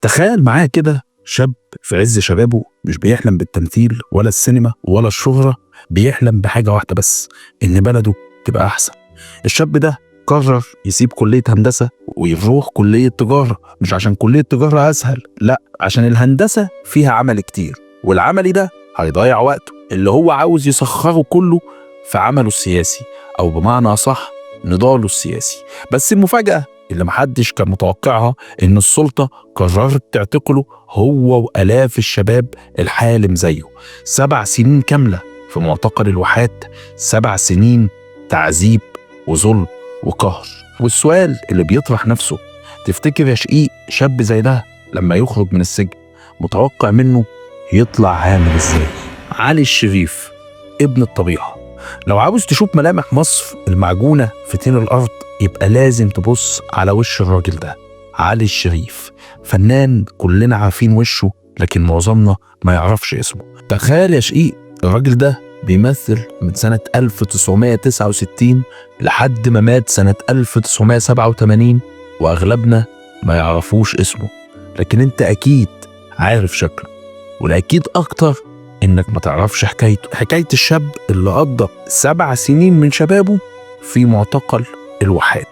تخيل معايا كده شاب في عز شبابه مش بيحلم بالتمثيل ولا السينما ولا الشهرة، بيحلم بحاجة واحدة بس، إن بلده تبقى أحسن. الشاب ده قرر يسيب كلية هندسة ويروح كلية تجارة، مش عشان كلية تجارة أسهل، لأ، عشان الهندسة فيها عمل كتير، والعمل ده هيضيع وقته اللي هو عاوز يسخره كله في عمله السياسي، أو بمعنى أصح نضاله السياسي. بس المفاجأة اللي محدش كان متوقعها إن السلطة قررت تعتقله هو وآلاف الشباب الحالم زيه. 7 سنين كاملة في معتقل الواحات، 7 سنين تعذيب وظلم وقهر. والسؤال اللي بيطرح نفسه، تفتكر يا شقيق شاب زي ده لما يخرج من السجن متوقع منه يطلع عامل ازاي؟ علي الشريف ابن الطبيعة. لو عاوز تشوف ملامح مصر المعجونة في طين الأرض يبقى لازم تبص على وش الراجل ده، علي الشريف. فنان كلنا عارفين وشه لكن معظمنا ما يعرفش اسمه. تخيل يا شقيق الراجل ده بيمثل من سنة 1969 لحد ما مات سنة 1987، وأغلبنا ما يعرفوش اسمه، لكن انت أكيد عارف شكله، والأكيد أكتر إنك ما تعرفش حكايته، حكاية الشاب اللي قضى 7 سنين من شبابه في معتقل الواحات.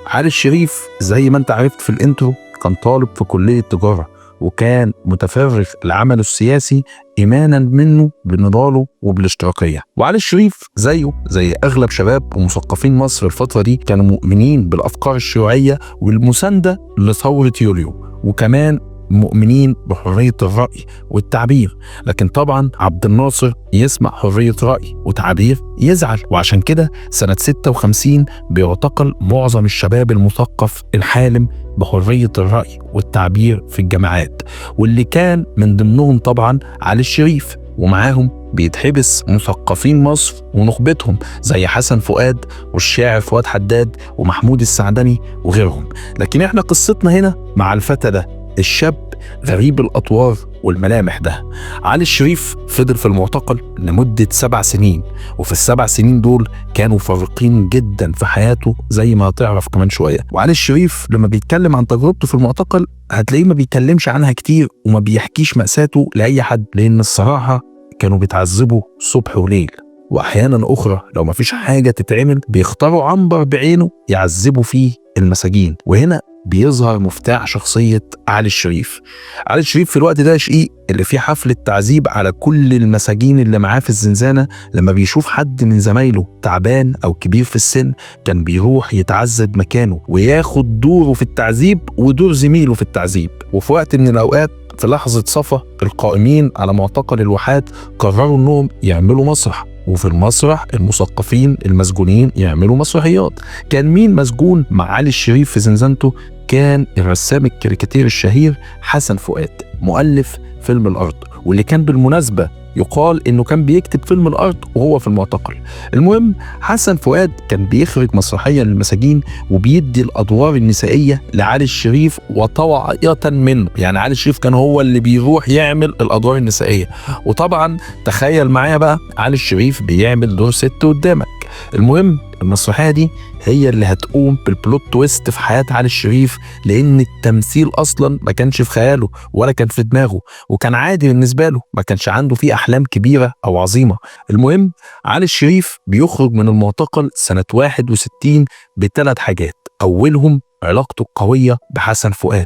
علي الشريف زي ما انت عرفت في الانترو كان طالب في كلية تجارة، وكان متفرغ لعمله السياسي إيمانا منه بنضاله وبالاشتراكية. وعلي الشريف زيه زي أغلب شباب ومثقفين مصر الفترة دي كانوا مؤمنين بالأفكار الشيوعية والمساندة لثورة يوليو، وكمان مؤمنين بحرية الرأي والتعبير. لكن طبعا عبد الناصر يسمع حرية رأي وتعبير يزعل، وعشان كده سنة 56 بيعتقل معظم الشباب المثقف الحالم بحرية الرأي والتعبير في الجامعات، واللي كان من ضمنهم طبعا علي الشريف. ومعاهم بيتحبس مثقفين مصر ونخبتهم زي حسن فؤاد والشاعر فؤاد حداد ومحمود السعدني وغيرهم. لكن احنا قصتنا هنا مع الفتى ده، الشاب غريب الأطوار والملامح ده. علي الشريف فضل في المعتقل لمدة 7 سنين، وفي ال7 سنين دول كانوا فارقين جدا في حياته زي ما هتعرف كمان شوية. وعلي الشريف لما بيتكلم عن تجربته في المعتقل هتلاقيه ما بيتكلمش عنها كتير وما بيحكيش مأساته لأي حد، لأن الصراحة كانوا بيتعذبوا صبح وليل، وأحيانا أخرى لو ما فيش حاجة تتعمل بيختاروا عنبر بعينه يعذبوا فيه المساجين. وهنا بيظهر مفتاح شخصية علي الشريف. علي الشريف في الوقت ده شقيق اللي فيه حفلة تعذيب على كل المساجين اللي معاه في الزنزانة. لما بيشوف حد من زمايله تعبان أو كبير في السن كان بيروح يتعذب مكانه وياخد دوره في التعذيب ودور زميله في التعذيب. وفي وقت من الأوقات في لحظة صفا القائمين على معتقل الواحات قرروا انهم يعملوا مسرح، وفي المسرح المثقفين المسجونين يعملوا مسرحيات. كان مين مسجون مع علي الشريف في زنزانته؟ كان الرسام الكاريكاتير الشهير حسن فؤاد، مؤلف فيلم الأرض، واللي كان بالمناسبة يقال انه كان بيكتب فيلم الأرض وهو في المعتقل. المهم حسن فؤاد كان بيخرج مسرحية للمساجين وبيدي الأدوار النسائية لعلي الشريف وطوعية منه، يعني علي الشريف كان هو اللي بيروح يعمل الأدوار النسائية. وطبعا تخيل معايا بقى علي الشريف بيعمل دور ست قدامك. المهم المسرحية دي هي اللي هتقوم بالبلوت تويست في حياة علي الشريف، لأن التمثيل أصلا ما كانش في خياله ولا كان في دماغه، وكان عادي بالنسبة له، ما كانش عنده فيه أحلام كبيرة أو عظيمة. المهم علي الشريف بيخرج من المعتقل سنة 61 ب3 حاجات. أولهم علاقته القوية بحسن فؤاد،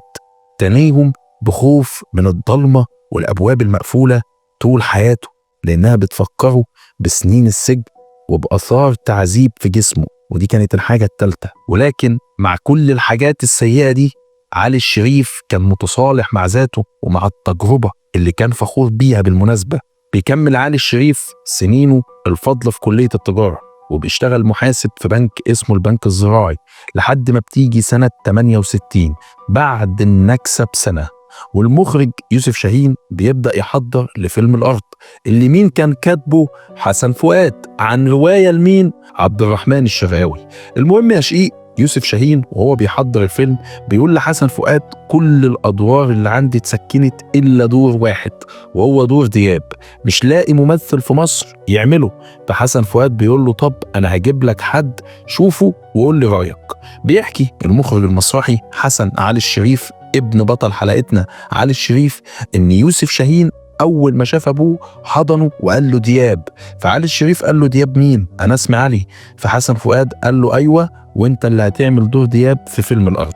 تانيهم بخوف من الضلمة والأبواب المقفولة طول حياته لأنها بتفكره بسنين السجن وبأثار تعذيب في جسمه، ودي كانت الحاجة الثالثة. ولكن مع كل الحاجات السيئة دي علي الشريف كان متصالح مع ذاته ومع التجربة اللي كان فخور بيها. بالمناسبة بيكمل علي الشريف سنينه الفضل في كلية التجارة وبيشتغل محاسب في بنك اسمه البنك الزراعي لحد ما بتيجي سنة 68 بعد النكسة بسنة، والمخرج يوسف شاهين بيبدأ يحضر لفيلم الأرض اللي مين كان كاتبه؟ حسن فؤاد، عن رواية لمين؟ عبد الرحمن الشرقاوي. المهم يا شقيق يوسف شاهين وهو بيحضر الفيلم بيقول لحسن فؤاد كل الأدوار اللي عندي اتسكنت إلا دور واحد وهو دور دياب، مش لاقي ممثل في مصر يعمله. فحسن فؤاد بيقول له طب أنا هجيب لك حد شوفه وقول لي رأيك. بيحكي المخرج المسرحي حسن علي الشريف ابن بطل حلقتنا علي الشريف ان يوسف شاهين اول ما شاف ابوه حضنه وقال له دياب، فعلي الشريف قال له دياب مين؟ انا اسمي علي. فحسن فؤاد قال له ايوه، وانت اللي هتعمل دور دياب في فيلم الارض.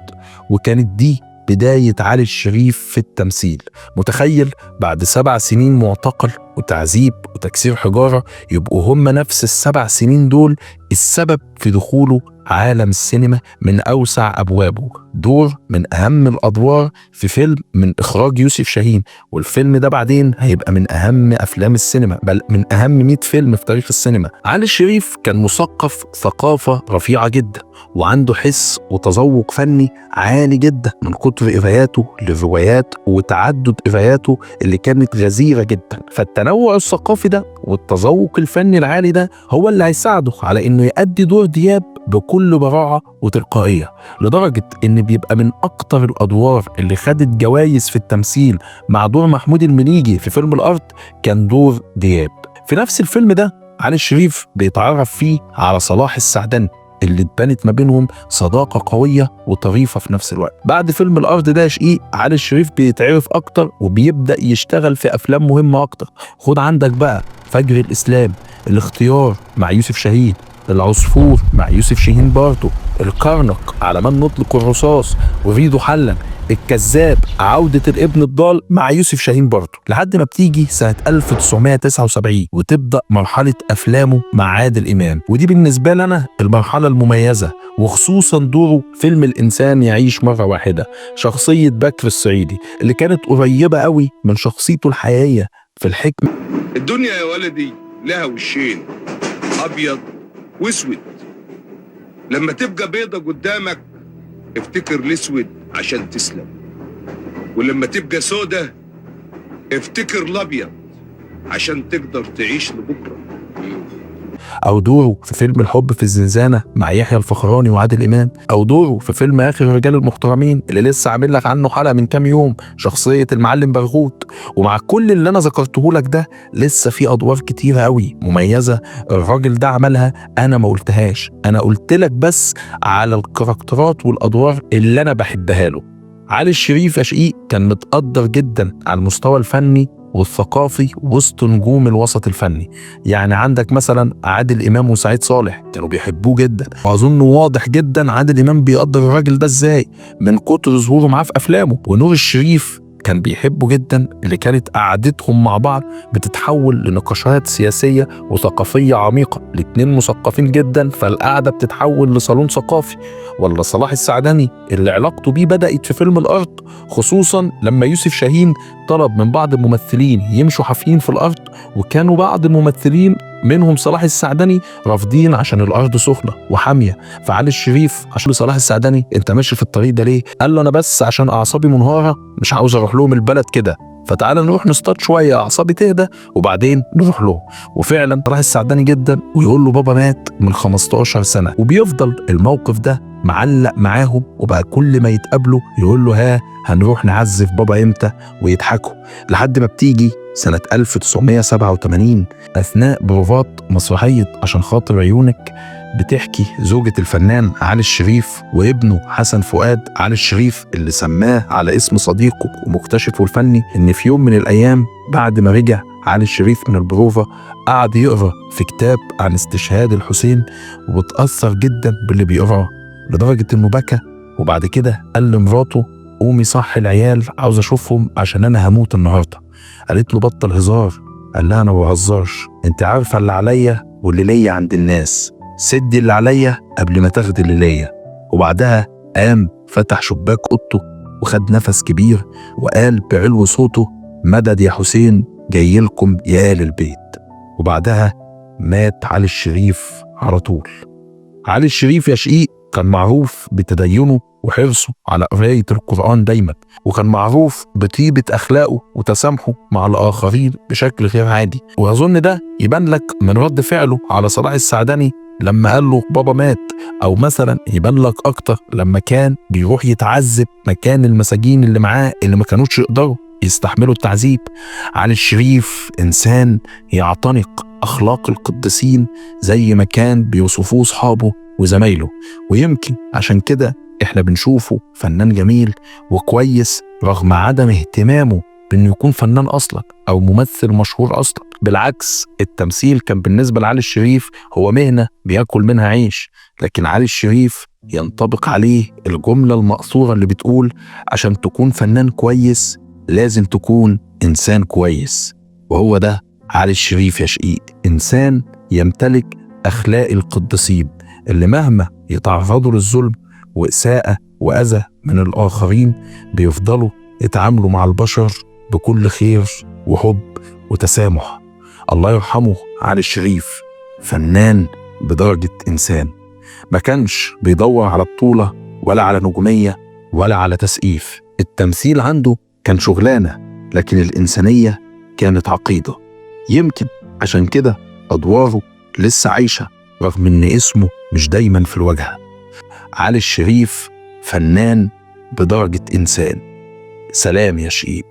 وكانت دي بداية علي الشريف في التمثيل. متخيل بعد 7 سنين معتقل وتعذيب وتكسير حجارة يبقوا هم نفس ال7 سنين دول السبب في دخوله عالم السينما من أوسع أبوابه، دور من أهم الأدوار في فيلم من إخراج يوسف شاهين، والفيلم ده بعدين هيبقى من أهم أفلام السينما، بل من أهم 100 فيلم في تاريخ السينما. علي الشريف كان مثقف ثقافة رفيعة جدا، وعنده حس وتذوق فني عالي جدا من كتر قراياته للروايات وتعدد قراياته اللي كانت غزيرة جدا. فالتنوع الثقافي ده والتذوق الفني العالي ده هو اللي هيساعده على انه يؤدي دور دياب بكل براعة وتلقائية، لدرجة ان بيبقى من اكتر الادوار اللي خدت جوائز في التمثيل مع دور محمود المليجي في فيلم الارض كان دور دياب. في نفس الفيلم ده علي الشريف بيتعرف فيه على صلاح السعدني اللي اتبنت ما بينهم صداقة قوية وطريفة في نفس الوقت. بعد فيلم الأرض ده يا شقيق علي الشريف بيتعرف أكتر وبيبدأ يشتغل في أفلام مهمة أكتر. خد عندك بقى فجر الإسلام، الاختيار مع يوسف شاهين، العصفور مع يوسف شاهين برضه، الكرنك، على من نطلق الرصاص، وريدو حلا، الكذاب، عودة الابن الضال مع يوسف شاهين برضه، لحد ما بتيجي سنة 1979 وتبدأ مرحلة أفلامه مع عادل إمام. ودي بالنسبة لنا المرحلة المميزة، وخصوصا دوره فيلم الإنسان يعيش مرة واحدة، شخصية بكر الصعيدي اللي كانت قريبة قوي من شخصيته الحقيقية في الحكمة. الدنيا يا ولدي لها وشين، أبيض واسود. لما تبقى بيضة قدامك افتكر الاسود عشان تسلم، ولما تبقى سودة افتكر الابيض عشان تقدر تعيش لبكره. أو دوره في فيلم الحب في الزنزانة مع يحيى الفخراني وعادل إمام، أو دوره في فيلم آخر الرجال المحترمين اللي لسه عامل لك عنه حلقة من كام يوم، شخصية المعلم برغوت. ومع كل اللي أنا ذكرته لك ده لسه في أدوار كتيرة قوي مميزة الراجل ده عملها أنا ما قلتهاش، أنا قلت لك بس على الكاركترات والأدوار اللي أنا بحبها له. علي الشريف يا شقيق كان متقدر جدا على المستوى الفني والثقافي وسط نجوم الوسط الفني. يعني عندك مثلا عادل إمام وسعيد صالح كانوا بيحبوه جدا، وأظن واضح جدا عادل إمام بيقدر الراجل ده ازاي من كتر ظهوره معاه في أفلامه. ونور الشريف كان بيحبه جدا، اللي كانت قعدتهم مع بعض بتتحول لنقاشات سياسية وثقافية عميقة، الاتنين مثقفين جدا فالقعدة بتتحول لصالون ثقافي. ولا صلاح السعدني اللي علاقته بيه بدأت في فيلم الأرض، خصوصا لما يوسف شاهين طلب من بعض الممثلين يمشوا حافيين في الأرض، وكانوا بعض الممثلين منهم صلاح السعدني رافضين عشان الأرض سخنة وحامية. فعلي الشريف عشان صلاح السعدني انت ماشي في الطريق ده ليه؟ قال له انا بس عشان اعصابي منهارة مش عاوز اروح لهم البلد كده، فتعالى نروح نصطاد شوية اعصابي تهدى وبعدين نروح له. وفعلا صلاح السعدني جدا ويقول له بابا مات من 15 سنة، وبيفضل الموقف ده معلق معاهم، وبقى كل ما يتقابلوا يقول له ها هنروح نعزف بابا امتى، ويضحكوا. لحد ما بتيجي سنة 1987 أثناء بروفات مسرحية عشان خاطر عيونك، بتحكي زوجة الفنان علي الشريف وابنه حسن فؤاد علي الشريف اللي سماه على اسم صديقه ومكتشفه الفني، إن في يوم من الأيام بعد ما رجع علي الشريف من البروفة قعد يقرأ في كتاب عن استشهاد الحسين، وبتأثر جدا باللي بيقراه لدرجة إنه بكى. وبعد كده قال لمراته قومي صحي العيال عاوز أشوفهم عشان أنا هموت النهاردة. قالت له بطل هزار. قال لها أنا ما بهزرش، أنت عارفة اللي عليا واللي ليا عند الناس، سدي اللي عليا قبل ما تاخدي اللي ليا. وبعدها قام فتح شباك أوضته وخد نفس كبير وقال بعلو صوته مدد يا حسين جاي لكم يا آل البيت. وبعدها مات علي الشريف على طول. علي الشريف يا شقيق كان معروف بتدينه وحرصه على قراية القرآن دايما، وكان معروف بطيبة أخلاقه وتسامحه مع الآخرين بشكل غير عادي. وأظن ده يبان لك من رد فعله على صلاح السعدني لما قال له بابا مات، أو مثلا يبان لك أكتر لما كان بيروح يتعذب مكان المساجين اللي معاه اللي ما كانوش يقدروا يستحملوا التعذيب. علي الشريف إنسان يعتنق أخلاق القديسين زي ما كان بيوصفوه صحابه وزمايله، ويمكن عشان كده احنا بنشوفه فنان جميل وكويس رغم عدم اهتمامه بانه يكون فنان اصلا او ممثل مشهور اصلا. بالعكس، التمثيل كان بالنسبه لعلي الشريف هو مهنه بياكل منها عيش. لكن علي الشريف ينطبق عليه الجمله المأثوره اللي بتقول عشان تكون فنان كويس لازم تكون انسان كويس. وهو ده علي الشريف يا شقيق، انسان يمتلك اخلاق القديسين اللي مهما يتعرضوا للظلم وإساءة وأذى من الآخرين بيفضلوا يتعاملوا مع البشر بكل خير وحب وتسامح. الله يرحمه علي الشريف، فنان بدرجة إنسان، ما كانش بيدور على بطولة ولا على نجومية ولا على تسقيف. التمثيل عنده كان شغلانة، لكن الإنسانية كانت عقيدة. يمكن عشان كده أدواره لسه عايشة رغم إن اسمه مش دايما في الواجهة. علي الشريف فنان بدرجة إنسان. سلام يا شقيق.